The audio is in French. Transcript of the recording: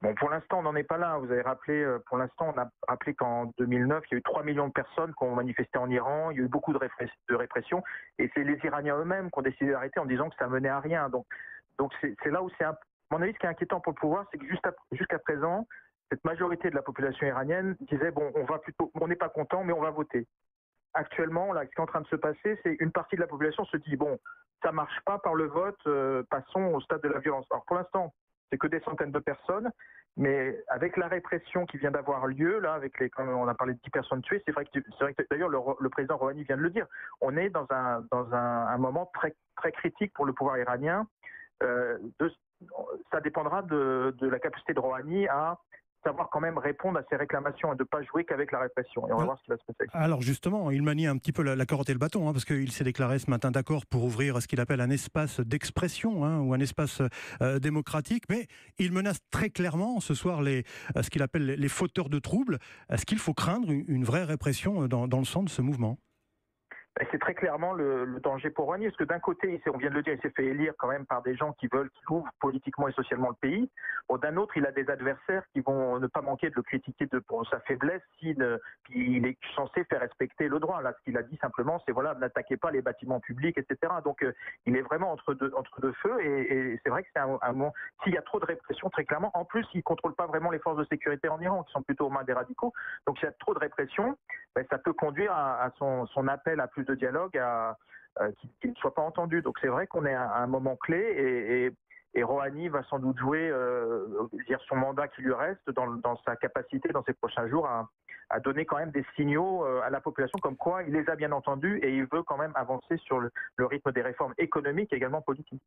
Bon, pour l'instant, on n'en est pas là. Vous avez rappelé, pour l'instant, on a rappelé qu'en 2009, il y a eu 3 millions de personnes qui ont manifesté en Iran. Il y a eu beaucoup de répression. Et c'est les Iraniens eux-mêmes qui ont décidé d'arrêter en disant que ça menait à rien. Donc c'est là où à mon avis, ce qui est inquiétant pour le pouvoir, c'est que jusqu'à présent, cette majorité de la population iranienne disait, bon, on n'est pas content, mais on va voter. Actuellement, là, ce qui est en train de se passer, c'est une partie de la population se dit, bon, ça marche pas par le vote, passons au stade de la violence. Alors pour l'instant, c'est que des centaines de personnes, mais avec la répression qui vient d'avoir lieu, là, comme on a parlé de 10 personnes tuées, c'est vrai que d'ailleurs le président Rouhani vient de le dire, on est dans un moment très, très critique pour le pouvoir iranien. Ça dépendra de la capacité de Rouhani à savoir quand même répondre à ces réclamations et de ne pas jouer qu'avec la répression. Et on va voir ce qui va se passer. Alors justement, il manie un petit peu la carotte et le bâton, parce qu'il s'est déclaré ce matin d'accord pour ouvrir ce qu'il appelle un espace d'expression, ou un espace démocratique, mais il menace très clairement ce soir ce qu'il appelle les fauteurs de troubles. Est-ce qu'il faut craindre une vraie répression dans le sang de ce mouvement ? C'est très clairement le danger pour Rouhani, parce que d'un côté, on vient de le dire, il s'est fait élire quand même par des gens qui veulent qu'il ouvre politiquement et socialement le pays. Bon, d'un autre, il a des adversaires qui vont ne pas manquer de le critiquer pour sa faiblesse, puis il est censé faire respecter le droit. Là, ce qu'il a dit simplement, c'est voilà, n'attaquez pas les bâtiments publics, etc. Donc, il est vraiment entre deux feux, et c'est vrai que c'est un moment. S'il y a trop de répression, très clairement, en plus, il contrôle pas vraiment les forces de sécurité en Iran, qui sont plutôt aux mains des radicaux. Donc, s'il y a trop de répression, ça peut conduire à son appel à plus de dialogue, qui ne soit pas entendu. Donc c'est vrai qu'on est à un moment clé, et Rouhani va sans doute jouer dire son mandat qui lui reste dans sa capacité dans ces prochains jours à donner quand même des signaux à la population comme quoi il les a bien entendus et il veut quand même avancer sur le rythme des réformes économiques et également politiques.